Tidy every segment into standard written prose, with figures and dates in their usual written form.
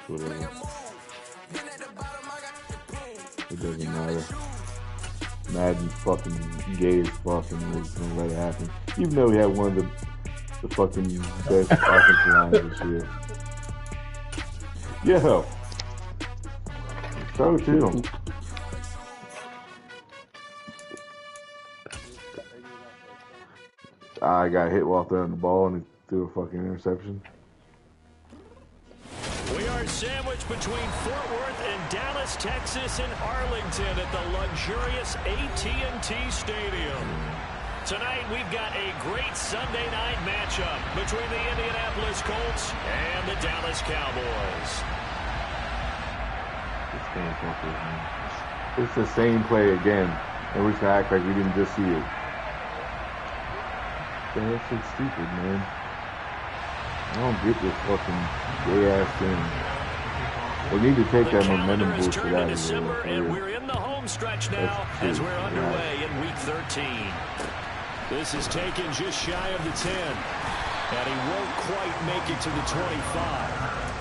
whatever. It doesn't matter. Madden's fucking gay as fuck and we're gonna let it happen. Even though we had one of the fucking best offensive lines this year. Yeah. So too. I got hit while throwing the ball and he threw a fucking interception. We are sandwiched between Fort Worth and Dallas, Texas, and Arlington at the luxurious AT&T Stadium. Tonight, we've got a great Sunday night matchup between the Indianapolis Colts and the Dallas Cowboys. It's the same play again, and we're just gonna act like we didn't just see it. Man, that shit's stupid, man. I don't get this fucking gay-ass thing. We need to take that momentum boost out of December, there. and we're in the home stretch now as we're underway in Week 13. This is taken just shy of the 10, and he won't quite make it to the 25.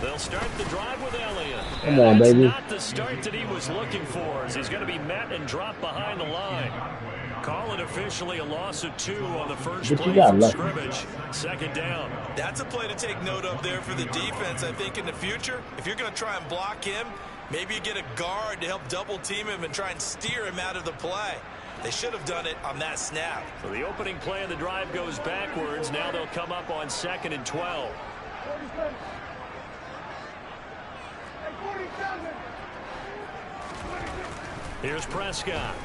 They'll start the drive with Elliott. Come on, baby. Not the start that he was looking for, as he's going to be met and dropped behind the line. Call it officially a loss of 2 on the first play from scrimmage. Second down. That's a play to take note of there for the defense, I think, in the future. If you're going to try and block him, maybe you get a guard to help double team him and try and steer him out of the play. They should have done it on that snap. So the opening play of the drive goes backwards. Now they'll come up on 2nd and 12. Here's Prescott.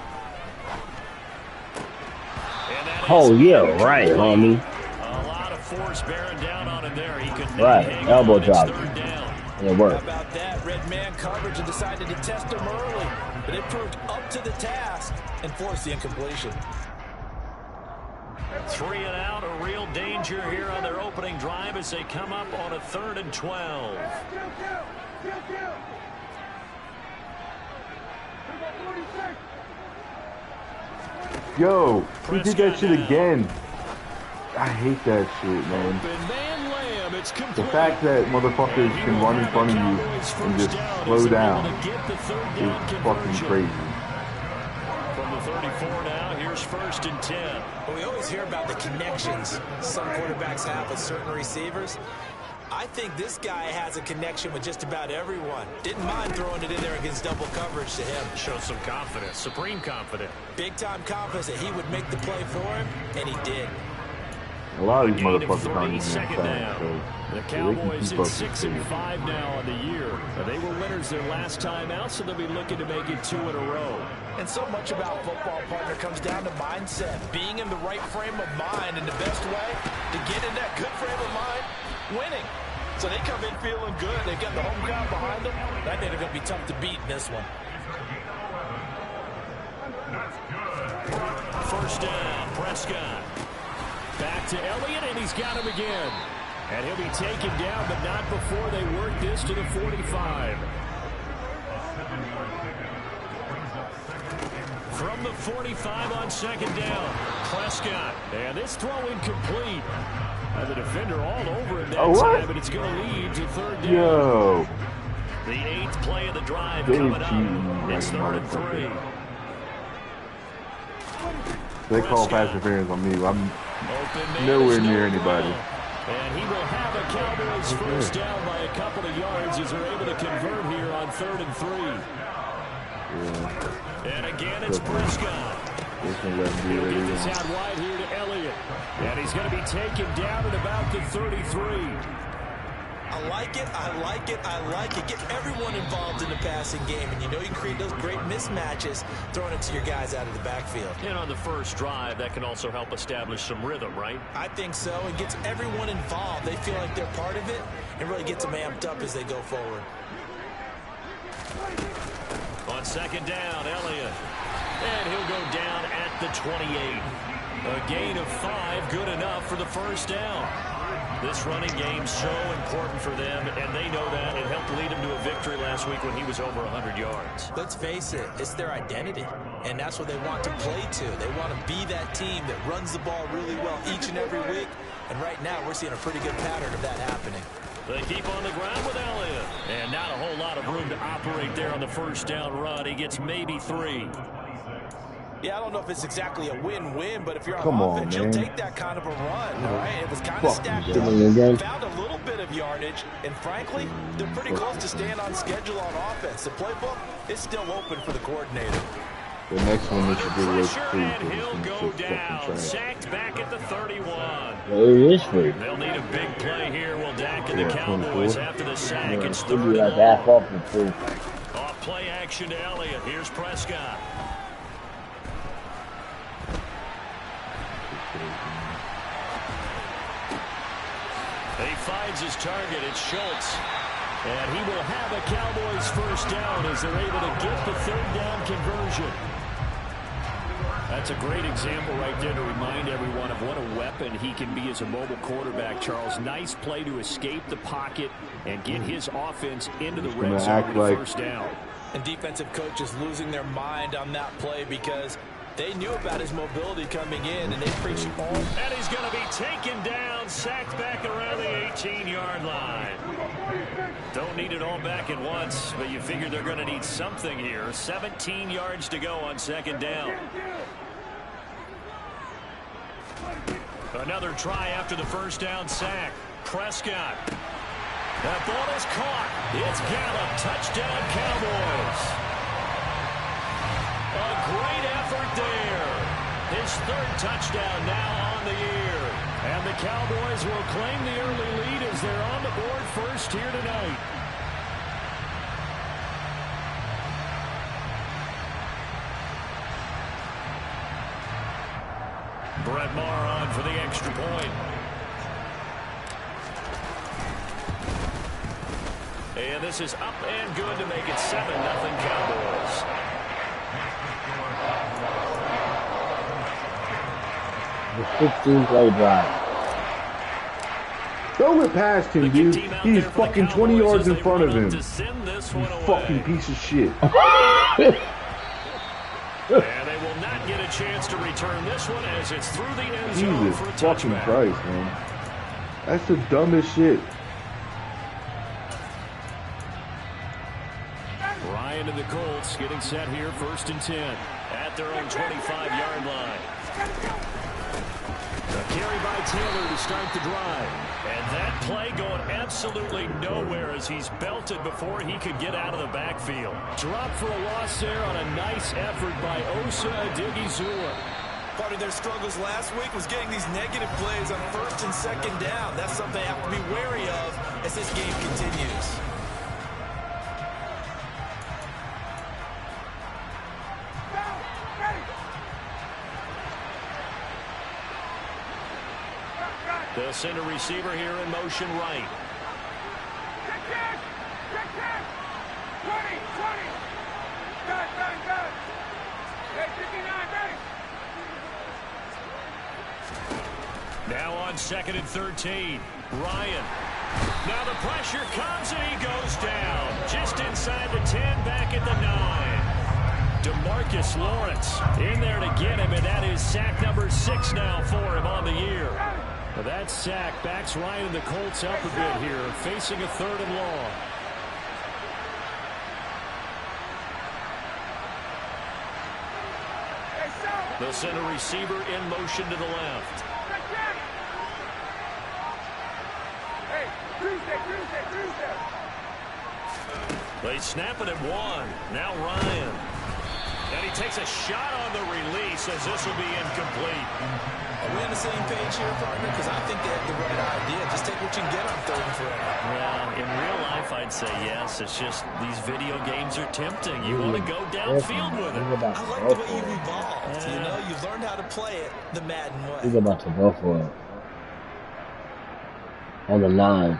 Oh, yeah, right, homie. A lot of force bearing down on him there. He could right, elbow drop. And it worked. How about that? Red man coverage and decided to test him early, but it proved up to the task and forced the incompletion. 3 and out, a real danger here on their opening drive as they come up on a 3rd and 12. Yo, he did that shit again. I hate that shit, man. The fact that motherfuckers can run in front of you and just slow down is fucking crazy. From the 34 now, here's 1st and 10. Well, we always hear about the connections some quarterbacks have with certain receivers. I think this guy has a connection with just about everyone. Didn't mind throwing it in there against double coverage to him. Shows some confidence, supreme confidence. Big-time confidence that he would make the play for him, and he did. A lot of these motherfuckers aren't even second fast, down. The Cowboys at 6-5 now on the year. They were winners their last time out, so they'll be looking to make it 2 in a row. And so much about football, partner, comes down to mindset. Being in the right frame of mind, and the best way to get in that good frame of mind, winning. So they come in feeling good. They've got the home crowd behind them. I think they're going to be tough to beat in this one. First down, Prescott. Back to Elliott, and he's got him again. And he'll be taken down, but not before they work this to the 45. From the 45 on 2nd down, Prescott. And this throw incomplete. The defender all over him that time, but it's going to lead to 3rd down. Yo. The 8th play of the drive coming up. It's 3rd and 3. They call pass interference on me. I'm nowhere near anybody. And he will have a Cowboys first down by a couple of yards as they're able to convert here on 3rd and 3. Yeah. And again, it's Prescott. He'll get this out wide here to Elliott. And he's going to be taken down at about the 33. I like it, I like it, I like it. Get everyone involved in the passing game, and you know you can create those great mismatches throwing it to your guys out of the backfield. And on the first drive, that can also help establish some rhythm, right? I think so. It gets everyone involved. They feel like they're part of it, and really gets them amped up as they go forward. On second down, Elliott. And he'll go down at the 28. A gain of 5, good enough for the first down. This running game's so important for them, and they know that. It helped lead him to a victory last week when he was over 100 yards. Let's face it, it's their identity, and that's what they want to play to. They want to be that team that runs the ball really well each and every week, and right now we're seeing a pretty good pattern of that happening. They keep on the ground with Elliott, and not a whole lot of room to operate there on the first down run. He gets maybe 3. Yeah, I don't know if it's exactly a win-win, but if you're on offense, you'll take that kind of a run, all right? It was kind of stacked up, found a little bit of yardage, and frankly, they're pretty close to staying on schedule on offense. The playbook is still open for the coordinator. The next one they should do is free. And he'll go down, sacked back at the 31. It is free. They'll need a big play here. Will Dak and the Cowboys after the sack. It's It'll 3rd be like and half long. off the free. Off play action to Elliott. Here's Prescott. He finds his target. It's Schultz. And he will have a Cowboys first down as they're able to get the 3rd down conversion. That's a great example right there to remind everyone of what a weapon he can be as a mobile quarterback, Charles. Nice play to escape the pocket and get his offense into the red zone with the first down. And defensive coaches losing their mind on that play because they knew about his mobility coming in, and they preached all. And he's going to be taken down, sacked back around the 18-yard line. Don't need it all back at once, but you figure they're going to need something here. 17 yards to go on second down. Another try after the first down sack. Prescott. That ball is caught. It's Gallup. Touchdown, Cowboys. A great effort there. His 3rd touchdown now on the year. And the Cowboys will claim the early lead as they're on the board first here tonight. Brett Maher on for the extra point. And this is up and good to make it 7-0 Cowboys. The 16-play drive. Throw it past him, dude. He's fucking 20 yards in front of him. You fucking piece of shit. And they will not get a chance to return this one as it's through the end zone Jesus for a fucking touchback. Christ, man. That's the dumbest shit. Ryan and the Colts getting set here, 1st and 10 at their own 25-yard line. A carry by Taylor to start the drive. And that play going absolutely nowhere as he's belted before he could get out of the backfield. Drop for a loss there on a nice effort by Osa Odighizuwa. Part of their struggles last week was getting these negative plays on 1st and 2nd down. That's something they have to be wary of as this game continues. They'll send a receiver here in motion right. Now on 2nd and 13. Ryan. Now the pressure comes and he goes down. Just inside the 10, back at the 9. DeMarcus Lawrence in there to get him, and that is sack number 6 now for him on the year. Well, that sack backs Ryan and the Colts up a bit here, facing a 3rd and long. They'll send a receiver in motion to the left. They snap it at 1. Now Ryan. And he takes a shot on the release as this will be incomplete. Are we on the same page here, partner? Because I think they have the right idea. Just take what you can get on 3rd and 4. Well, in real life, I'd say yes. It's just these video games are tempting. You want to go downfield with it. I like the way you've evolved. You know, you've learned how to play it the Madden way. He's about to go for it. On the 9.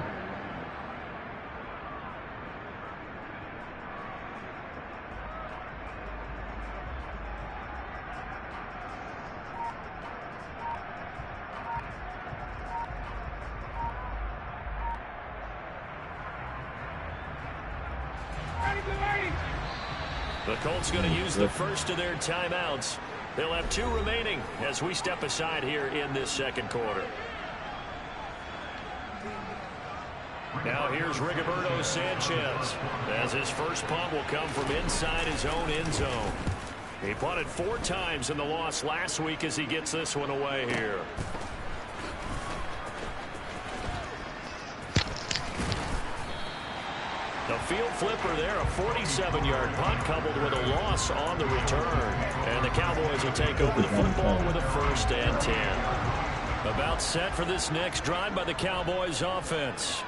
The Colts going to use the first of their timeouts. They'll have 2 remaining as we step aside here in this second quarter. Now here's Rigoberto Sanchez as his first punt will come from inside his own end zone. He punted 4 times in the loss last week as he gets this one away here. The field flipper there, a 47-yard punt coupled with a loss on the return. And the Cowboys will take over the football with a 1st and 10. About set for this next drive by the Cowboys offense.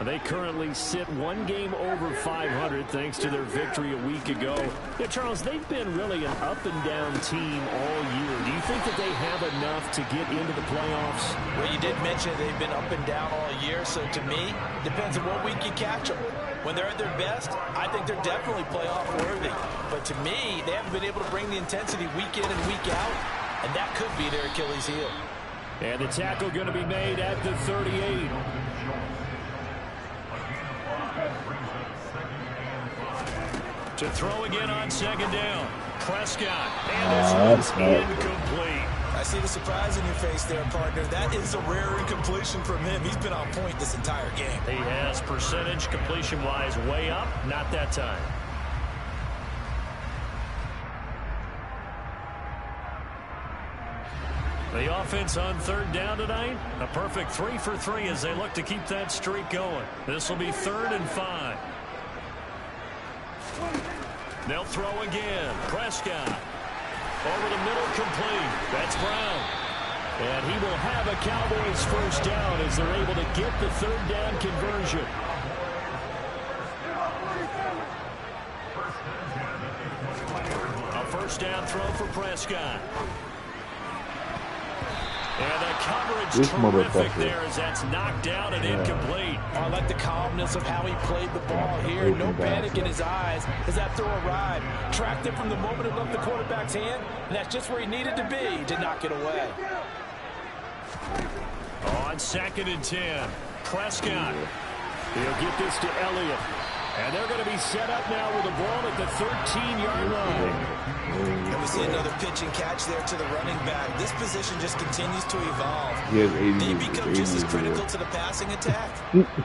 They currently sit 1 game over 500 thanks to their victory a week ago. Yeah, Charles, they've been really an up-and-down team all year. Do you think that they have enough to get into the playoffs? Well, you did mention they've been up and down all year, so to me, depends on what week you catch them. When they're at their best, I think they're definitely playoff worthy. But to me, they haven't been able to bring the intensity week in and week out, and that could be their Achilles heel. And the tackle going to be made at the 38. To throw again on 2nd down. Prescott. And this one's incomplete. I see the surprise in your face there, partner. That is a rare incompletion from him. He's been on point this entire game. He has percentage completion-wise way up. Not that time. The offense on 3rd down tonight. A perfect 3 for 3 as they look to keep that streak going. This will be 3rd and 5. They'll throw again. Prescott. Over the middle, complete. That's Brown. And he will have a Cowboys 1st down as they're able to get the 3rd down conversion. A 1st down throw for Prescott. And the coverage terrific there as that's knocked down and incomplete. I like the calmness of how he played the ball here. No panic in his eyes as that throw arrived. Tracked it from the moment it left the quarterback's hand, and that's just where he needed to be to knock it away. On 2nd and 10, Prescott. He'll get this to Elliott. And they're going to be set up now with the ball at the 13-yard line. And we see another pitch and catch there to the running back. This position just continues to evolve. They become just as critical to the passing attack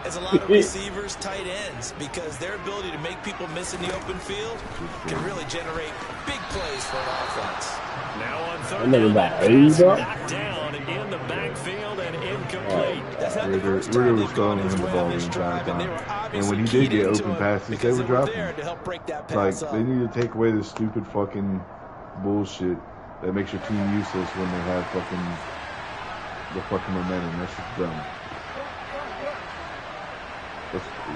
as a lot of receivers, tight ends, because their ability to make people miss in the open field can really generate big plays for an offense. Now on 3rd down, that pass knocked down in the backfield and incomplete. That's not the first time they've gone his way on this drive, and they were obviously when he did get open passes, they were dropping. To help break that pass up. They need to take away this stupid fucking bullshit that makes your team useless when they have the fucking momentum. That's just dumb.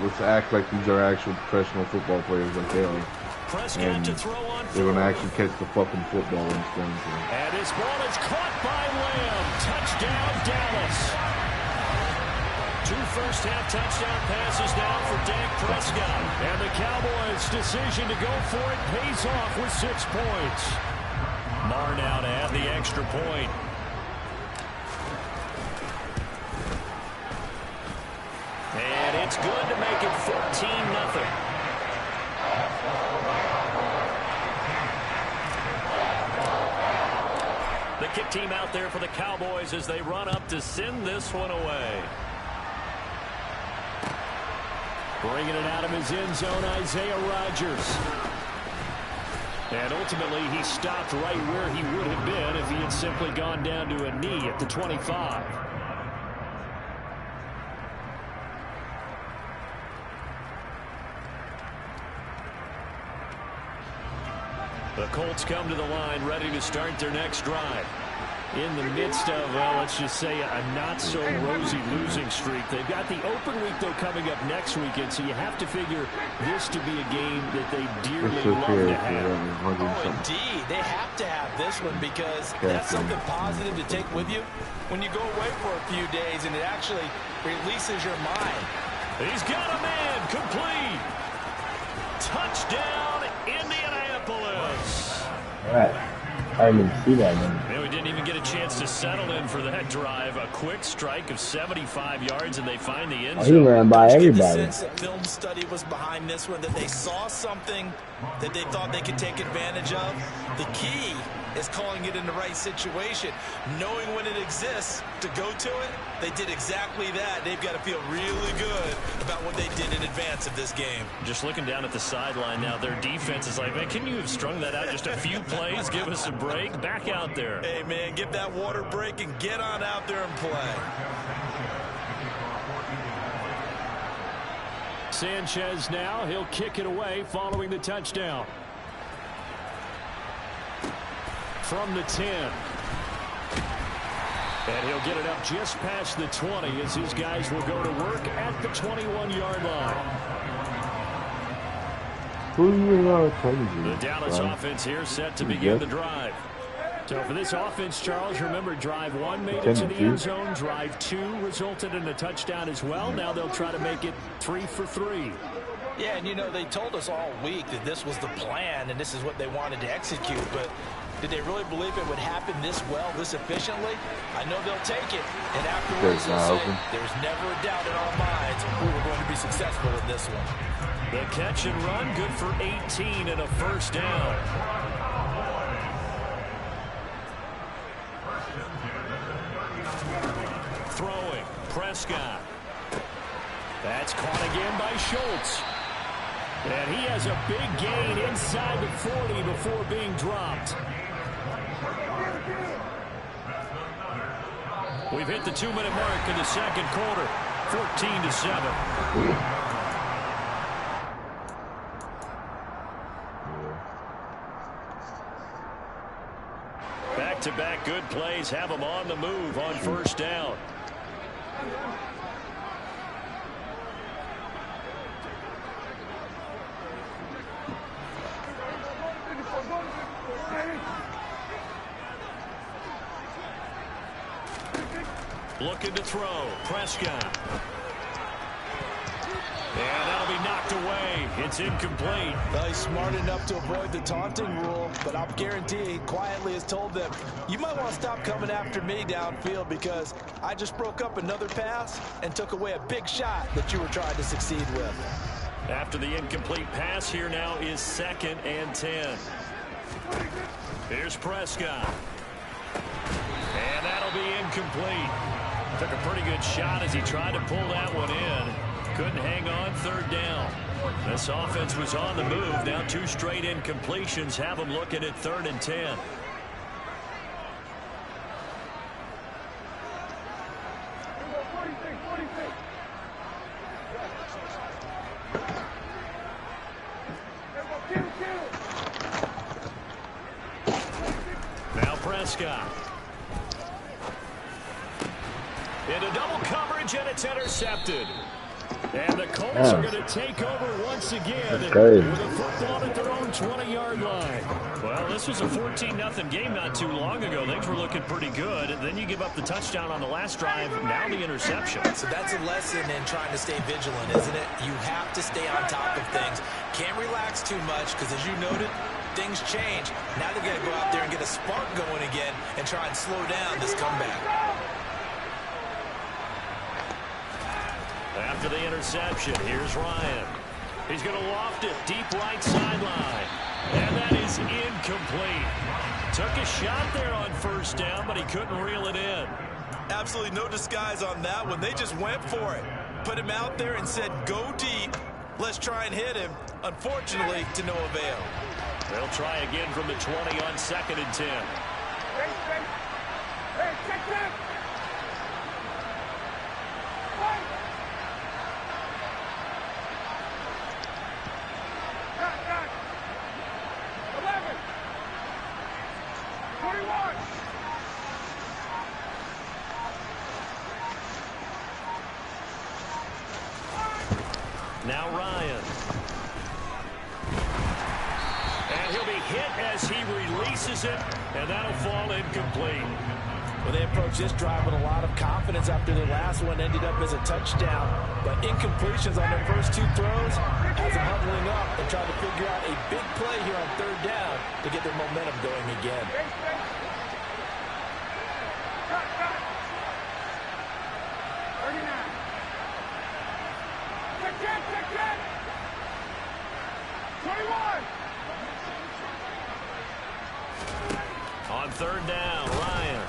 Let's act like these are actual professional football players like they are. Prescott to throw on they're going to actually catch the fucking football in strings. And his ball is caught by Lamb. Touchdown, Dallas. 2 first-half touchdown passes now for Dak Prescott. And the Cowboys' decision to go for it pays off with 6 points. Marr now to add the extra point. And it's good to make it 14-0. The kick team out there for the Cowboys as they run up to send this one away. Bringing it out of his end zone, Isaiah Rodgers. And ultimately, he stopped right where he would have been if he had simply gone down to a knee at the 25. The Colts come to the line ready to start their next drive. In the midst of, well, let's just say a not-so-rosy losing streak. They've got the open week, though, coming up next weekend, so you have to figure this to be a game that they dearly love to have. Oh, indeed. They have to have this one because that's something positive to take with you when you go away for a few days, and it actually releases your mind. He's got a man complete. Touchdown, Indianapolis. All right. I didn't even see that. Man, we didn't even get a chance to settle in for that drive. A quick strike of 75 yards, and they find the end zone. He ran by everybody. The sense that film study was behind this one, that they saw something that they thought they could take advantage of. The key is calling it in the right situation. Knowing when it exists to go to it, they did exactly that. They've got to feel really good about what they did in advance of this game. Just looking down at the sideline now, their defense is like, man, can you have strung that out just a few plays? Give us a break. Back out there. Hey, man, give that water break and get on out there and play. Sanchez now, he'll kick it away following the touchdown. From the 10. And he'll get it up just past the 20 as his guys will go to work at the 21-yard line. The Dallas offense here set to begin the drive. So for this offense, Charles, remember drive 1 made it to the end zone. Drive 2 resulted in a touchdown as well. Now they'll try to make it 3 for 3. Yeah, and you know, they told us all week that this was the plan and this is what they wanted to execute, but did they really believe it would happen this well, this efficiently? I know they'll take it, and afterwards they'll say, there's never a doubt in our minds we were going to be successful in this one. The catch and run, good for 18 and a first down. Throwing, Prescott. That's caught again by Schultz. And he has a big gain inside the 40 before being dropped. We've hit the 2-minute mark in the second quarter. 14-7. Back-to-back good plays have them on the move on first down. Looking to throw. Prescott. And that'll be knocked away. It's incomplete. Well, he's smart enough to avoid the taunting rule, but I'll guarantee he quietly has told them, you might want to stop coming after me downfield because I just broke up another pass and took away a big shot that you were trying to succeed with. After the incomplete pass, here now is 2nd and 10. Here's Prescott. And that'll be incomplete. Took a pretty good shot as he tried to pull that one in. Couldn't hang on, 3rd down. This offense was on the move. Now 2 straight incompletions have them looking at 3rd and 10. Now Prescott. Into double coverage, and it's intercepted. And the Colts are going to take over once again with a football at their own 20-yard line. Well, this was a 14-0 game not too long ago. Things were looking pretty good. And then you give up the touchdown on the last drive, now the interception. So that's a lesson in trying to stay vigilant, isn't it? You have to stay on top of things. Can't relax too much because, as you noted, things change. Now they've got to go out there and get a spark going again and try and slow down this comeback. After the interception, here's Ryan. He's going to loft it deep right sideline. And that is incomplete. Took a shot there on first down, but he couldn't reel it in. Absolutely no disguise on that one. They just went for it. Put him out there and said, go deep. Let's try and hit him. Unfortunately, to no avail. They'll try again from the 20 on 2nd and 10. Hey, check that! Now Ryan. And he'll be hit as he releases it, and that'll fall incomplete. Well, they approached this drive with a lot of confidence after their last one ended up as a touchdown. But incompletions on their first two throws has them huddling up and trying to figure out a big play here on third down to get their momentum going again. On third down, Ryan.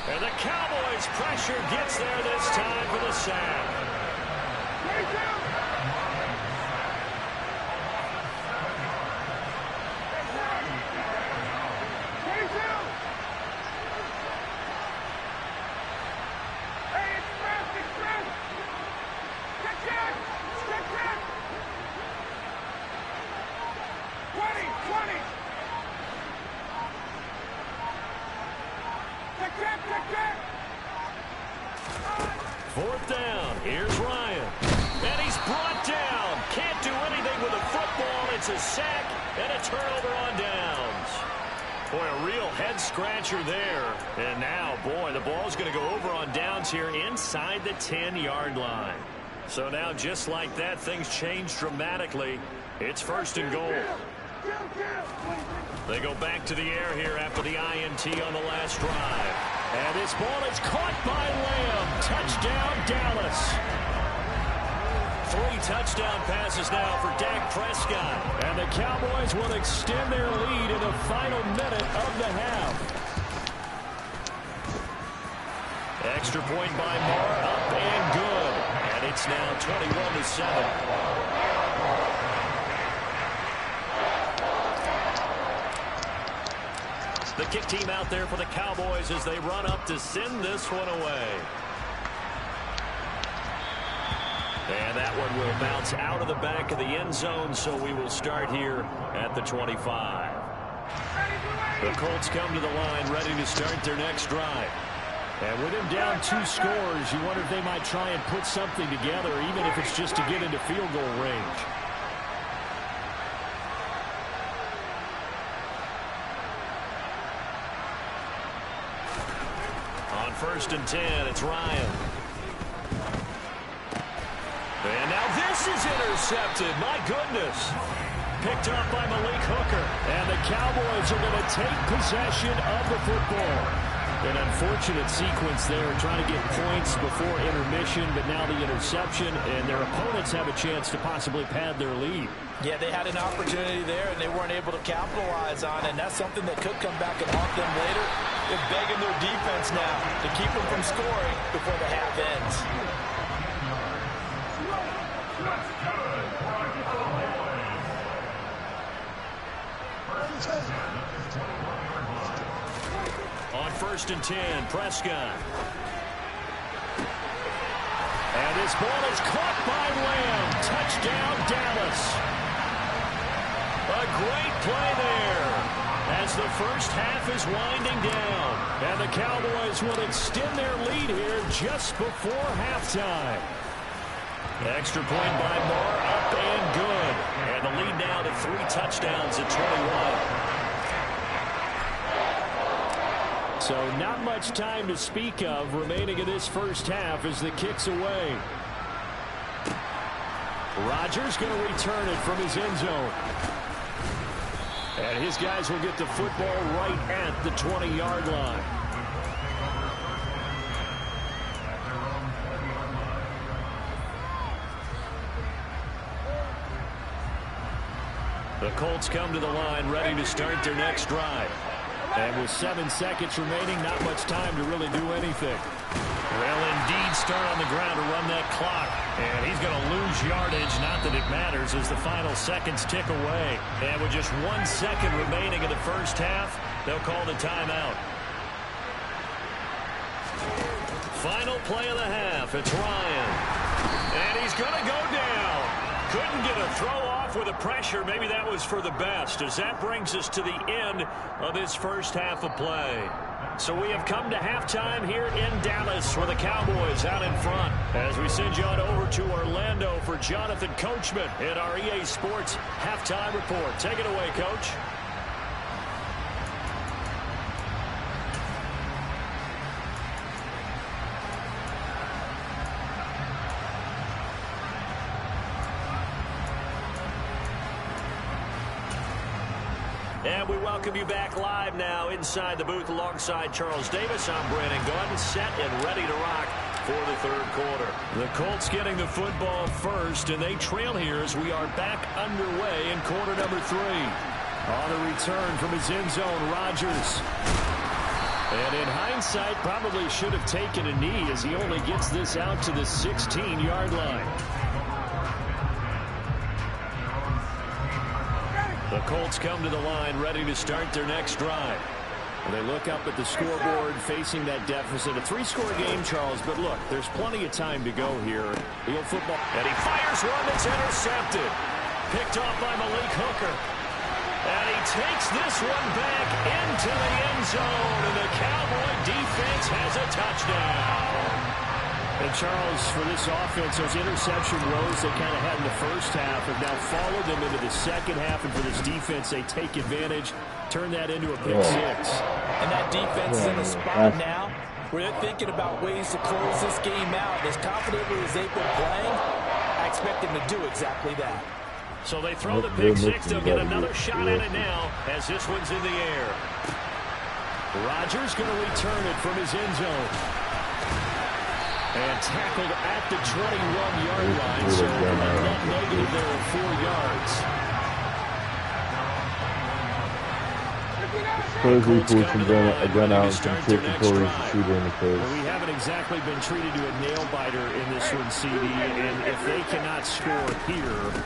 And the Cowboys' pressure gets there this time for the sack. Fourth down, here's Ryan. And he's brought down. Can't do anything with a football. It's a sack and a turnover on downs. Boy, a real head-scratcher there. And now, boy, the ball's going to go over on downs here inside the 10-yard line. So now, just like that, things change dramatically. It's first and goal. They go back to the air here after the INT on the last drive. And this ball is caught by Lamb. Touchdown, Dallas. 3 touchdown passes now for Dak Prescott. And the Cowboys will extend their lead in the final minute of the half. Extra point by Moore, up and good. And it's now 21-7. The kick team out there for the Cowboys as they run up to send this one away. And that one will bounce out of the back of the end zone, so we will start here at the 25. The Colts come to the line ready to start their next drive. And with him down 2 scores, you wonder if they might try and put something together, even if it's just to get into field goal range. First and 10, it's Ryan. And now this is intercepted. My goodness. Picked up by Malik Hooker. And the Cowboys are going to take possession of the football. An unfortunate sequence there, trying to get points before intermission, but now the interception, and their opponents have a chance to possibly pad their lead. Yeah, they had an opportunity there, and they weren't able to capitalize on it, and that's something that could come back and haunt them later. They're begging their defense now to keep them from scoring before the half ends. On first and 10, Prescott. And this ball is caught by Lamb. Touchdown, Dallas. A great play there as the first half is winding down. And the Cowboys will extend their lead here just before halftime. Extra point by Moore, up and good. And the lead now to 3 touchdowns at 21. So not much time to speak of remaining in this first half as the kick's away. Rodgers going to return it from his end zone. And his guys will get the football right at the 20-yard line. The Colts come to the line ready to start their next drive. And with 7 seconds remaining, not much time to really do anything. Well, indeed, start on the ground to run that clock. And he's going to lose yardage, not that it matters, as the final seconds tick away. And with just 1 second remaining in the first half, they'll call the timeout. Final play of the half, it's Ryan. And he's going to go down. Couldn't get a throw off off with the pressure. Maybe that was for the best, as that brings us to the end of this first half of play. So we have come to halftime here in Dallas, where the Cowboys out in front. As we send you on over to Orlando for Jonathan Coachman in our EA Sports halftime report. Take it away, Coach. And we welcome you back live now inside the booth alongside Charles Davis. I'm Brandon Gordon, set and ready to rock for the third quarter. The Colts getting the football first, and they trail here as we are back underway in quarter number 3. On the return from his end zone, Rodgers. And in hindsight, probably should have taken a knee as he only gets this out to the 16-yard line. The Colts come to the line ready to start their next drive. And they look up at the scoreboard facing that deficit. A 3-score game, Charles, but look, there's plenty of time to go here. Real football. And he fires one that's intercepted. Picked off by Malik Hooker. And he takes this one back into the end zone. And the Cowboy defense has a touchdown. And Charles, for this offense, those interception woes they kind of had in the first half have now followed them into the second half. And for this defense, they take advantage, turn that into a pick 6. And that defense is in a spot now where they're thinking about ways to close this game out. As confidently as they've been playing, I expect them to do exactly that. So they throw the pick 6. They'll get another shot at it now as this one's in the air. Rodgers going to return it from his end zone. And tackled at the 21-yard line, so net negative there of 4 yards. Crazy fools can gun out and take control of the shooter in the face. Well, we haven't exactly been treated to a nail-biter in this one, CD, and if they cannot score here,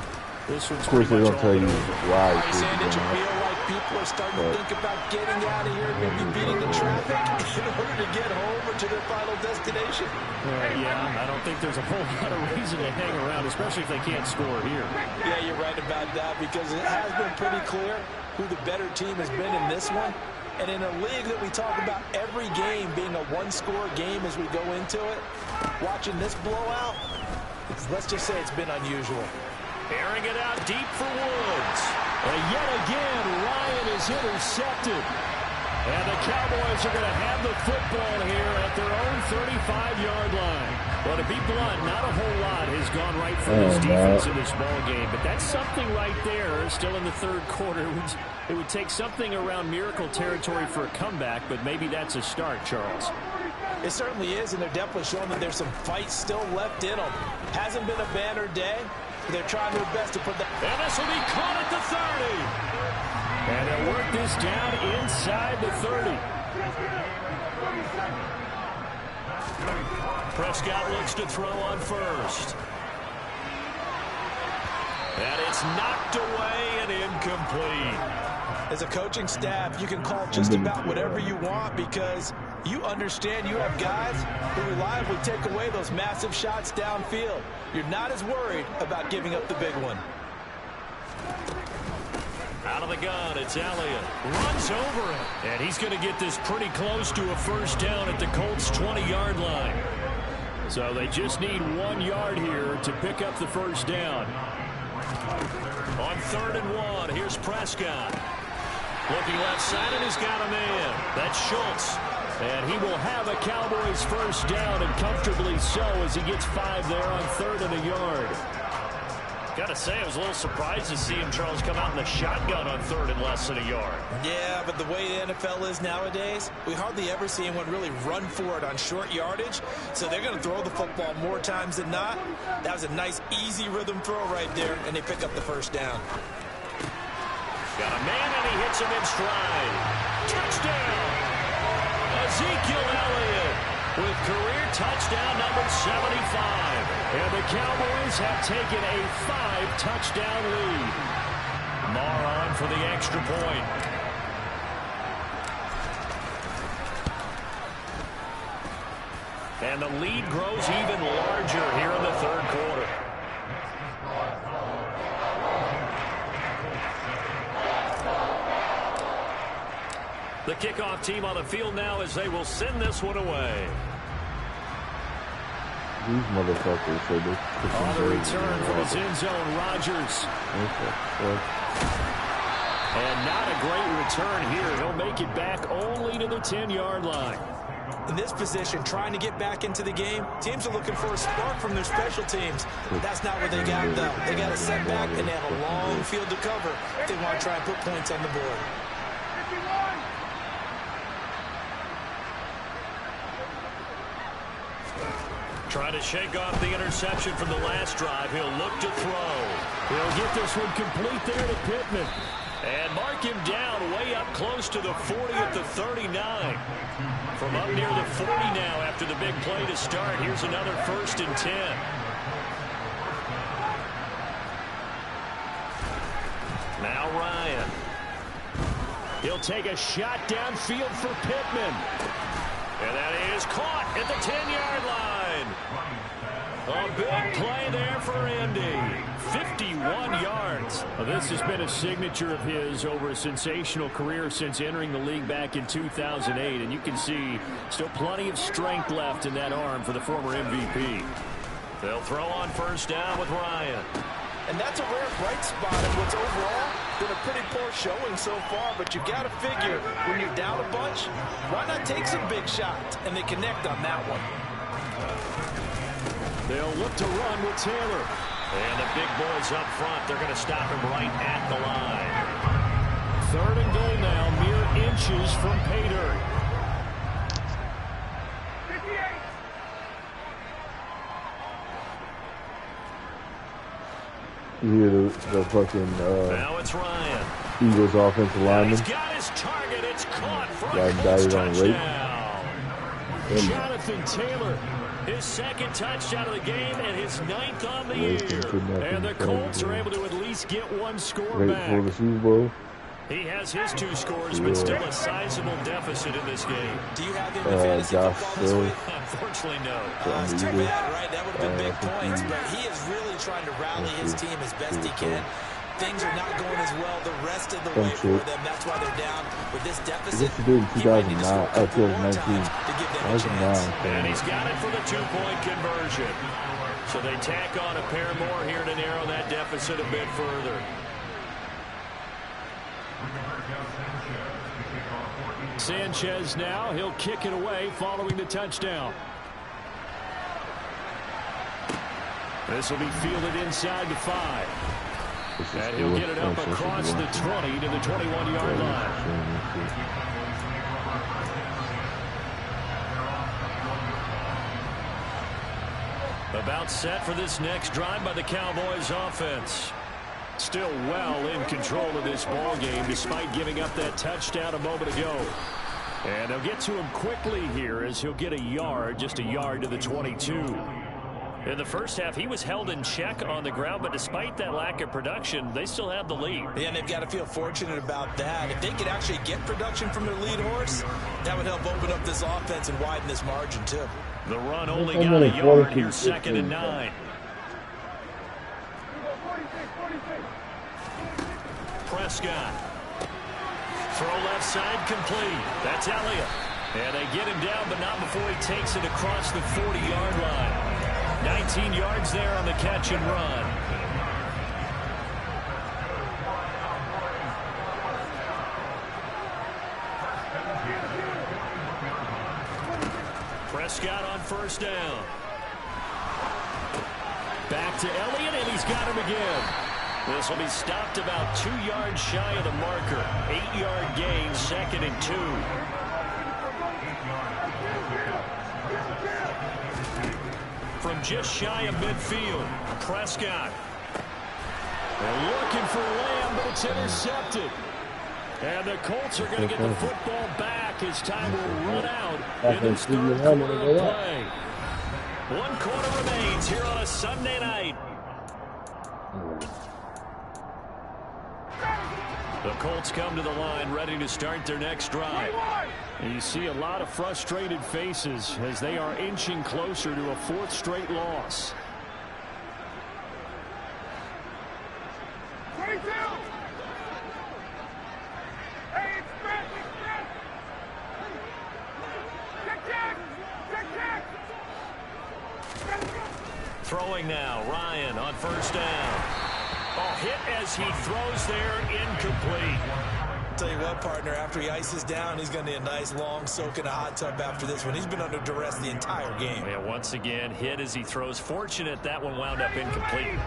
this one's pretty much all tell you why. Did you feel like people are starting to think about getting out of here and maybe beating the traffic in order to get home or to their final destination? Yeah, I don't think there's a whole lot of reason to hang around, especially if they can't score here. Yeah, you're right about that, because it has been pretty clear who the better team has been in this one. And in a league that we talk about every game being a one-score game as we go into it, watching this blowout, let's just say it's been unusual. Airing it out deep for Woods. And yet again, Ryan is intercepted. And the Cowboys are going to have the football here at their own 35-yard line. Well, to be blunt, not a whole lot has gone right for this defense in this ball game. But that's something right there, still in the third quarter. It would take something around miracle territory for a comeback, but maybe that's a start, Charles. It certainly is, and they're definitely showing that there's some fight still left in them. Hasn't been a banner day. They're trying their best to put that. And this will be caught at the 30. And they'll work this down inside the 30. Prescott looks to throw on first. And it's knocked away and incomplete. As a coaching staff, you can call just about whatever you want because you understand you have guys who reliably take away those massive shots downfield. You're not as worried about giving up the big one. Out of the gun, it's Elliott. Runs over it. And he's going to get this pretty close to a first down at the Colts' 20-yard line. So they just need 1 yard here to pick up the first down. On 3rd and 1, here's Prescott. Looking left side, and he's got a man. That's Schultz. And he will have a Cowboys first down, and comfortably so as he gets 5 there on 3rd and a yard. Got to say, I was a little surprised to see him, Charles, come out in the shotgun on 3rd and less than a yard. Yeah, but the way the NFL is nowadays, we hardly ever see anyone really run for it on short yardage. So they're going to throw the football more times than not. That was a nice, easy rhythm throw right there, and they pick up the first down. Got a man, and he hits him in stride. Touchdown! Ezekiel Elliott with career touchdown number 75. And the Cowboys have taken a 5-touchdown lead. Marr on for the extra point. And the lead grows even larger here in the third quarter. The kickoff team on the field now as they will send this one away. These motherfuckers say this. On the return from his end zone, Rodgers. And not a great return here. He'll make it back only to the 10-yard line. In this position, trying to get back into the game, teams are looking for a spark from their special teams. That's not what they got, though. They got a setback, and they have a long field to cover if they want to try and put points on the board. Trying to shake off the interception from the last drive. He'll look to throw. He'll get this one complete there to Pittman. And mark him down way up close to the 40 at the 39. From up near the 40 now after the big play to start. Here's another 1st and 10. Now Ryan. He'll take a shot downfield for Pittman. And that is caught at the 10-yard line. A big play there for Andy. 51 yards. Well, this has been a signature of his over a sensational career since entering the league back in 2008. And you can see still plenty of strength left in that arm for the former MVP. They'll throw on 1st down with Ryan. And that's a rare bright spot in what's overall been a pretty poor showing so far. But you got to figure when you're down a bunch, why not take some big shots? And they connect on that one. They'll look to run with Taylor. And the big boys up front, they're going to stop him right at the line. 3rd and goal now, mere inches from pay dirt. You hear the fucking now it's Ryan. Eagles offensive lineman. He's got his target. It's caught for a Colts touchdown. Jonathan Taylor, his 2nd touchdown of the game and his 9th on the year. And the Colts are able to at least get 1 score back. For the Super Bowl. He has his 2 scores, but still a sizable deficit in this game. Do you have him in fantasy football this week? Unfortunately, no. It's too bad, right? That would have been big points, but he is really trying to rally his team as best he can. Things are not going as well the rest of the way for them. That's why they're down with this deficit. He might need to score a couple more times to give them a chance. And he's got it for the 2-point conversion. So they tack on a pair more here to narrow that deficit a bit further. Sanchez now, he'll kick it away following the touchdown. This will be fielded inside the 5. And he'll get it up across the 20 to the 21-yard line. About set for this next drive by the Cowboys offense. Still well in control of this ball game despite giving up that touchdown a moment ago. And they'll get to him quickly here as he'll get a yard, just a yard to the 22. In the first half, he was held in check on the ground, but despite that lack of production, they still have the lead. Yeah, and they've got to feel fortunate about that. If they could actually get production from their lead horse, that would help open up this offense and widen this margin, too. The run only got a yard here, 2nd and 9. Prescott. Throw left side complete. That's Elliott. And they get him down, but not before he takes it across the 40-yard line. 19 yards there on the catch and run. Prescott on 1st down. Back to Elliott, and he's got him again. This will be stopped about 2 yards shy of the marker. 8-yard gain, 2nd and 2. From just shy of midfield, Prescott. They're looking for Lamb, but it's intercepted. And the Colts are going to get the football back as time will run out in this 3rd quarter of play. 1 quarter remains here on a Sunday night. The Colts come to the line ready to start their next drive. And you see a lot of frustrated faces as they are inching closer to a 4th straight loss. throwing now. Ryan on first down. Oh, hit as he throws there, incomplete. Tell you what, partner, after he ices down, he's going to need a nice long soak in a hot tub after this one. He's been under duress the entire game. Yeah, once again, hit as he throws. Fortunate that one wound up incomplete.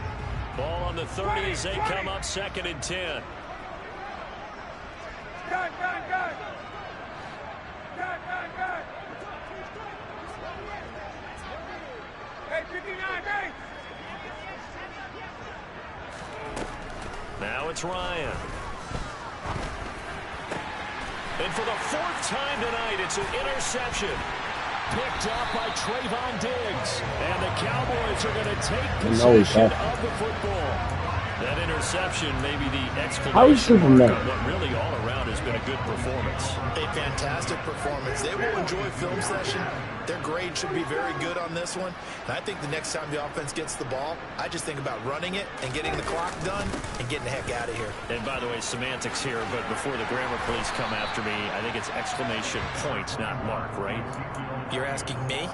Ball on the 30 as they come up 2nd and 10. Now it's Ryan. And for the 4th time tonight, it's an interception. Picked up by Trayvon Diggs. And the Cowboys are going to take possession of the football. That interception may be the exclamation mark of what really all around has been a good performance. A fantastic performance. They will enjoy film session. Their grade should be very good on this one. And I think the next time the offense gets the ball, I just think about running it and getting the clock done and getting the heck out of here. And by the way, semantics here, but before the grammar police come after me, I think it's exclamation point, not mark, right? You're asking me?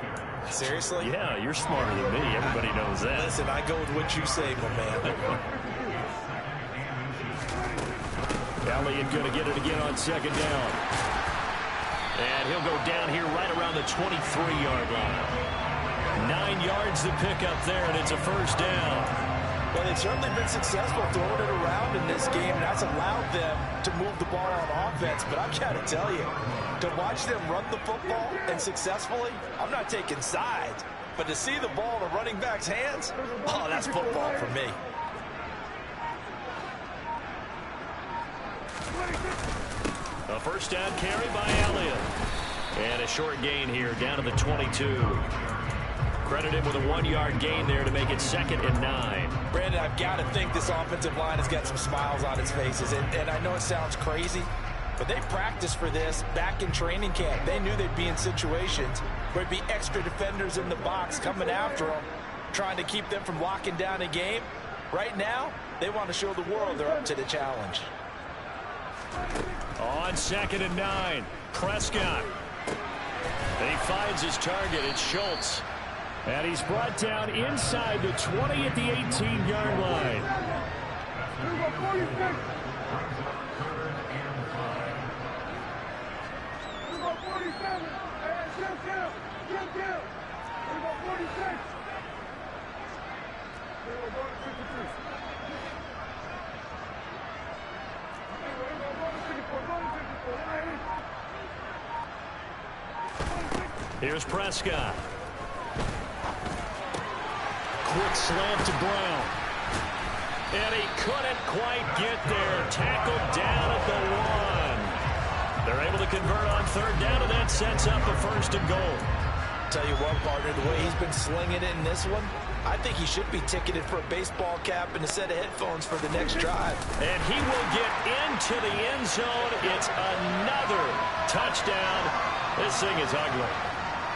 Seriously? Yeah, you're smarter than me. Everybody knows that. Listen, I go with what you say, my man. Elliott going to get it again on 2nd down. And he'll go down here right around the 23-yard line. 9 yards to pick up there, and it's a 1st down. Well, they've certainly been successful throwing it around in this game, and that's allowed them to move the ball on offense. But I've got to tell you, to watch them run the football and successfully, I'm not taking sides. But to see the ball in the running back's hands, oh, that's football for me. A 1st down carry by Elliott. And a short gain here down to the 22. Credit him with a 1-yard gain there to make it 2nd and 9. Brandon, I've got to think this offensive line has got some smiles on its faces. And I know it sounds crazy, but they practiced for this back in training camp. They knew they'd be in situations where there'd be extra defenders in the box coming after them, trying to keep them from locking down a game. Right now, they want to show the world they're up to the challenge. On 2nd and 9, Prescott. He finds his target. It's Schultz. And he's brought down inside the 20 at the 18-yard line. Here's Prescott. Quick slant to Brown. And he couldn't quite get there. Tackled down at the 1. They're able to convert on 3rd down, and that sets up a 1st and goal. Tell you what, partner, the way he's been slinging it in this one, I think he should be ticketed for a baseball cap and a set of headphones for the next drive. And he will get into the end zone. It's another touchdown. This thing is ugly.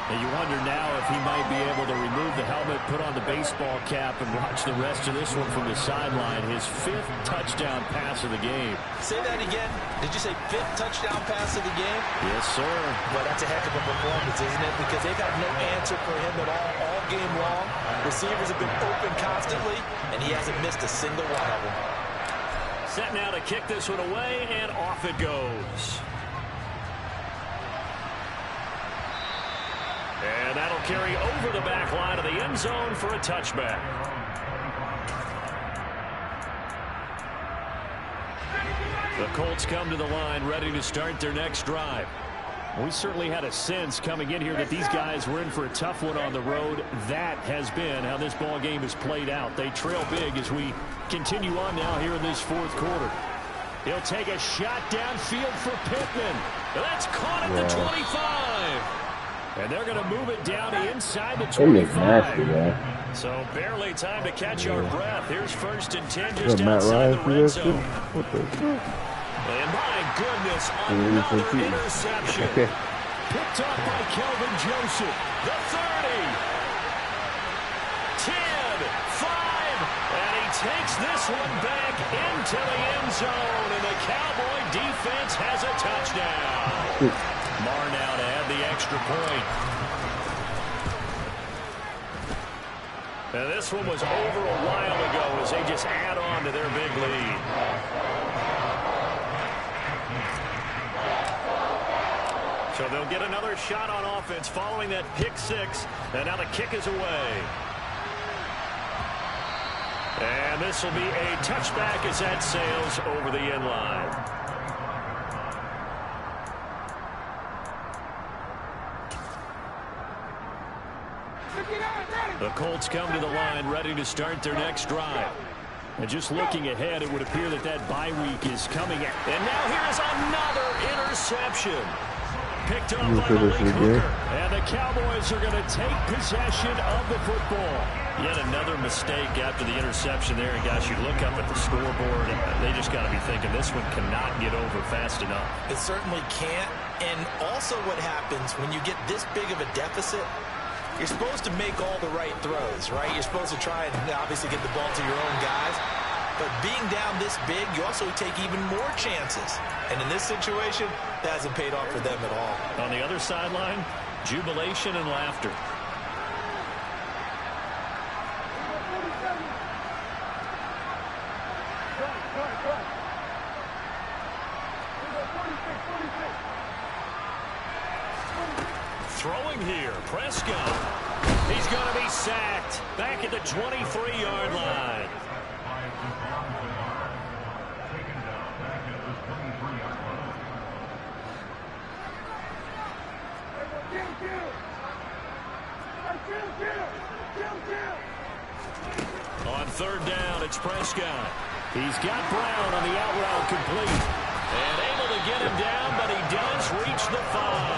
And you wonder now if he might be able to remove the helmet, put on the baseball cap, and watch the rest of this one from the sideline. His 5th touchdown pass of the game. Say that again. Did you say 5th touchdown pass of the game? Yes, sir. Well, that's a heck of a performance, isn't it? Because they've had no answer for him at all game long. Receivers have been open constantly, and he hasn't missed a single one of them. Set now to kick this one away, and off it goes. And that'll carry over the back line of the end zone for a touchback. The Colts come to the line ready to start their next drive. We certainly had a sense coming in here that these guys were in for a tough one on the road. That has been how this ball game has played out. They trail big as we continue on now here in this 4th quarter. He'll take a shot downfield for Pittman. That's caught at the 25. And they're going to move it down inside the 25. So barely time to catch our breath. Here's 1st and 10 just outside the red zone. What the fuck? And my goodness, another interception. Picked up by Kelvin Joseph. The 30. 10, 5. And he takes this one back into the end zone. And the Cowboy defense has a touchdown. Marr now to add the extra point. And this one was over a while ago as they just add on to their big lead. So they'll get another shot on offense following that pick six. And now the kick is away. And this will be a touchback as that sails over the end line. The Colts come to the line ready to start their next drive. And just looking ahead, it would appear that that bye week is coming. And now here's another interception. Picked up by Malik Hooker. And the Cowboys are going to take possession of the football. Yet another mistake after the interception there. And guys, you look up at the scoreboard, and they just got to be thinking this one cannot get over fast enough. It certainly can't. And also what happens when you get this big of a deficit, you're supposed to make all the right throws, right? You're supposed to try and obviously get the ball to your own guys. But being down this big, you also take even more chances. And in this situation, that hasn't paid off for them at all. On the other sideline, jubilation and laughter. Throwing here, Prescott. He's going to be sacked back at the 23-yard line. On third down, it's Prescott. He's got Brown on the out route complete. And able to get him down, but he does reach the 5.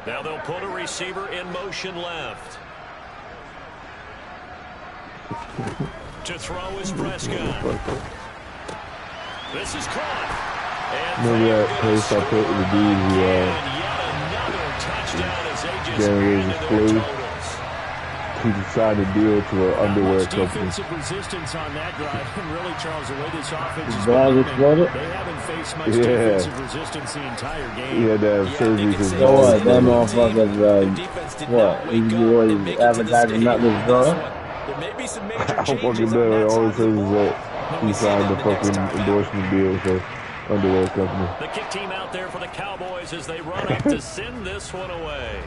Now they'll put a receiver in motion left. To throw is Prescott. This is caught. Remember that place I put with the dude who he decided to deal to an underwear company. Defensive resistance on that drive, and really, Charles, the way this offense is playing, they haven't faced much defensive resistance the entire game. He had to have surgery. So what? That motherfucker's what? He's always advertising not this drug. I don't fucking know. All it says is that he signed the fucking endorsement deal with the underwear company. The kick team out there for the Cowboys as they run up to send this one away.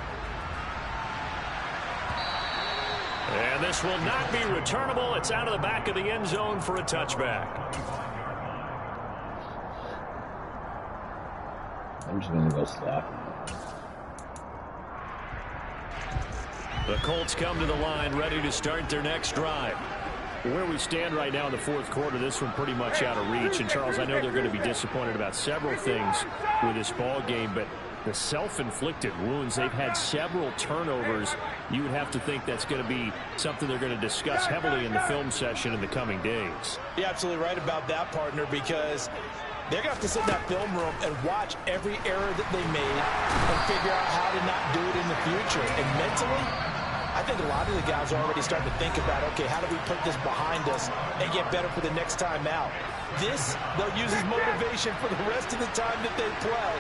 And this will not be returnable. It's out of the back of the end zone for a touchback. I'm just going to go slap. The Colts come to the line ready to start their next drive. Where we stand right now in the fourth quarter, this one pretty much out of reach. And, Charles, I know they're going to be disappointed about several things with this ball game, but the self-inflicted wounds, they've had several turnovers. You would have to think that's going to be something they're going to discuss heavily in the film session in the coming days. You're absolutely right about that, partner, because they're going to have to sit in that film room and watch every error that they made and figure out how to not do it in the future. And mentally, I think a lot of the guys are already starting to think about, okay, how do we put this behind us and get better for the next time out? This, they'll use as motivation for the rest of the time that they play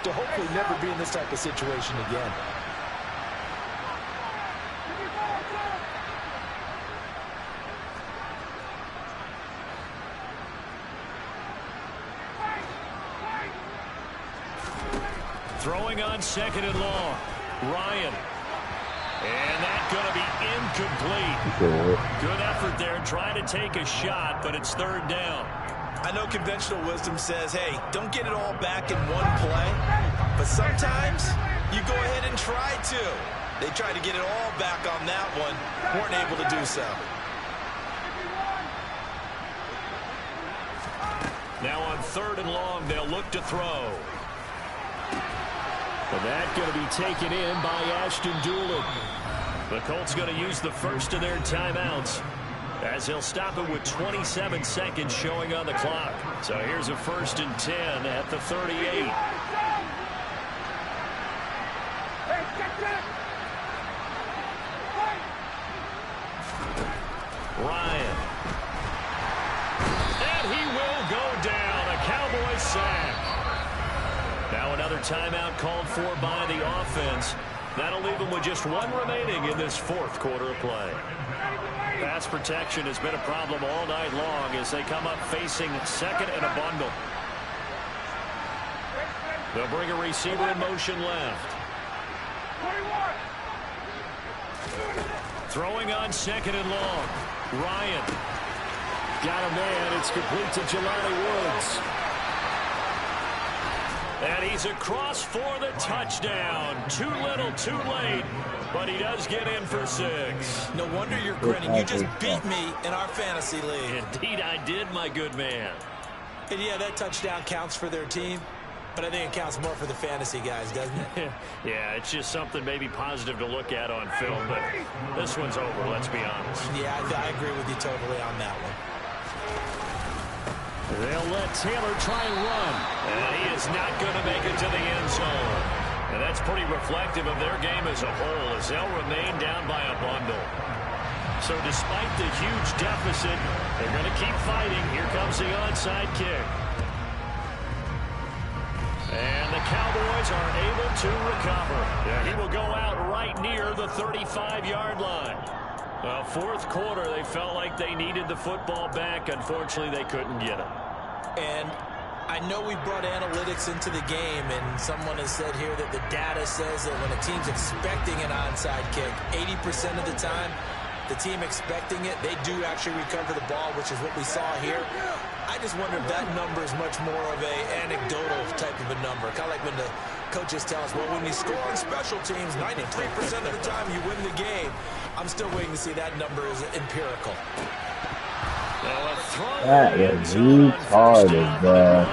to hopefully never be in this type of situation again. Throwing on second and long. Ryan. And that's going to be incomplete. Good effort there trying to take a shot, but it's third down. I know conventional wisdom says, hey, don't get it all back in one play. But sometimes you go ahead and try to. They tried to get it all back on that one. Weren't able to do so. Now on third and long, they'll look to throw. And that's going to be taken in by Ashton Doolin. The Colts going to use the first of their timeouts as they'll stop it with 27 seconds showing on the clock. So here's a 1st and 10 at the 38. Another timeout called for by the offense. That'll leave them with just one remaining in this fourth quarter of play. Pass protection has been a problem all night long as they come up facing second and a bundle. They'll bring a receiver in motion left. Throwing on second and long. Ryan. Got a man. It's complete to Jelani Woods. And he's across for the touchdown. Too little, too late. But he does get in for 6. No wonder you're grinning. You just beat me in our fantasy league. Indeed I did, my good man. And yeah, that touchdown counts for their team. But I think it counts more for the fantasy guys, doesn't it? Yeah, it's just something maybe positive to look at on film. But this one's over, let's be honest. Yeah, I agree with you totally on that one. They'll let Taylor try and run. And he is not going to make it to the end zone. And that's pretty reflective of their game as a whole as they'll remain down by a bundle. So despite the huge deficit, they're going to keep fighting. Here comes the onside kick. And the Cowboys are able to recover. Yeah, he will go out right near the 35-yard line. Fourth quarter, they felt like they needed the football back. Unfortunately, they couldn't get it. And I know we brought analytics into the game, and someone has said here that the data says that when a team's expecting an onside kick, 80% of the time, the team expecting it, they do actually recover the ball, which is what we saw here. I just wonder if that number is much more of a anecdotal type of a number. Kind of like when the coaches tell us, well, when you score on special teams, 93% of the time you win the game. I'm still waiting to see that number is empirical. That was retarded, bro.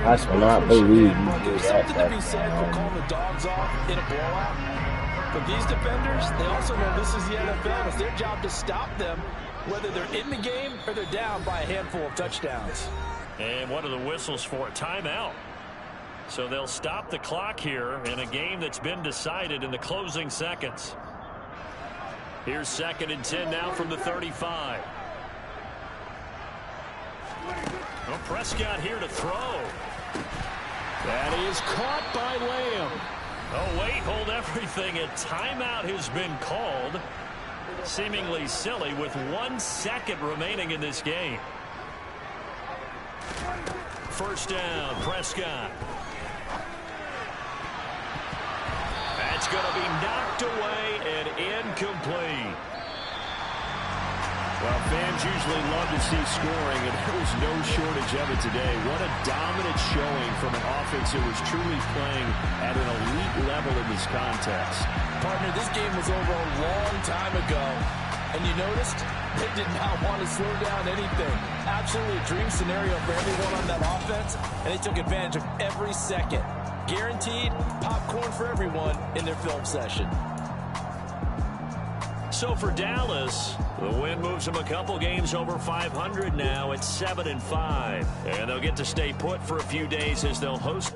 I cannot believe you did that. Something to be said for calling the dogs off in a blowout. But these defenders, they also know this is the NFL. It's their job to stop them, whether they're in the game or they're down by a handful of touchdowns. And what are the whistles for? A timeout. So they'll stop the clock here in a game that's been decided in the closing seconds. Here's 2nd and 10 now from the 35. Well, Prescott here to throw. That is caught by Lamb. Oh, wait, hold everything. A timeout has been called. Seemingly silly with 1 second remaining in this game. First down, Prescott. That's going to be knocked away and incomplete. Well, fans usually love to see scoring, and there was no shortage of it today. What a dominant showing from an offense that was truly playing at an elite level in this contest. Partner, this game was over a long time ago, and you noticed they did not want to slow down anything. Absolutely a dream scenario for everyone on that offense, and they took advantage of every second. Guaranteed popcorn for everyone in their film session. So for Dallas, the win moves them a couple games over 500 now at 7-5. And they'll get to stay put for a few days as they'll host.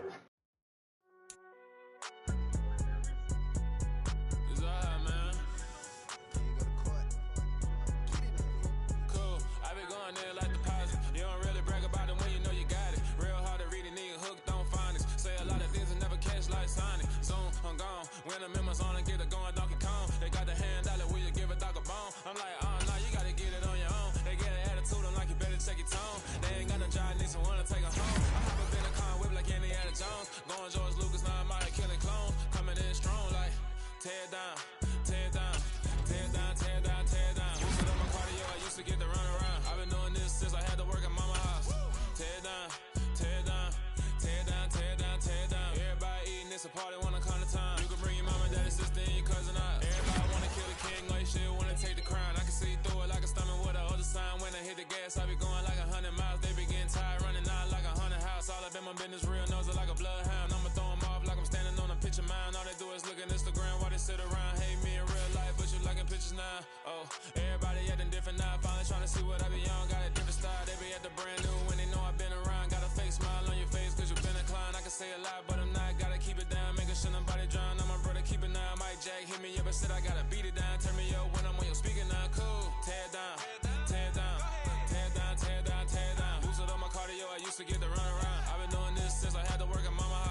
To get the run around. I've been doing this since I had to work at mama house.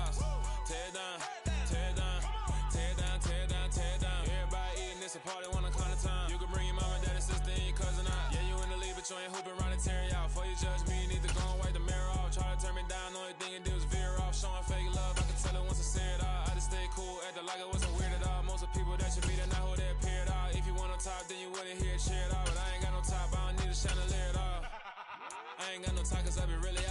like it wasn't weird at all. Most of the people that you meet are not who they appear at all. If you want on top, then you wouldn't hear it cheer at all. But I ain't got no top, I don't need a chandelier at all. I ain't got no top, cause I be really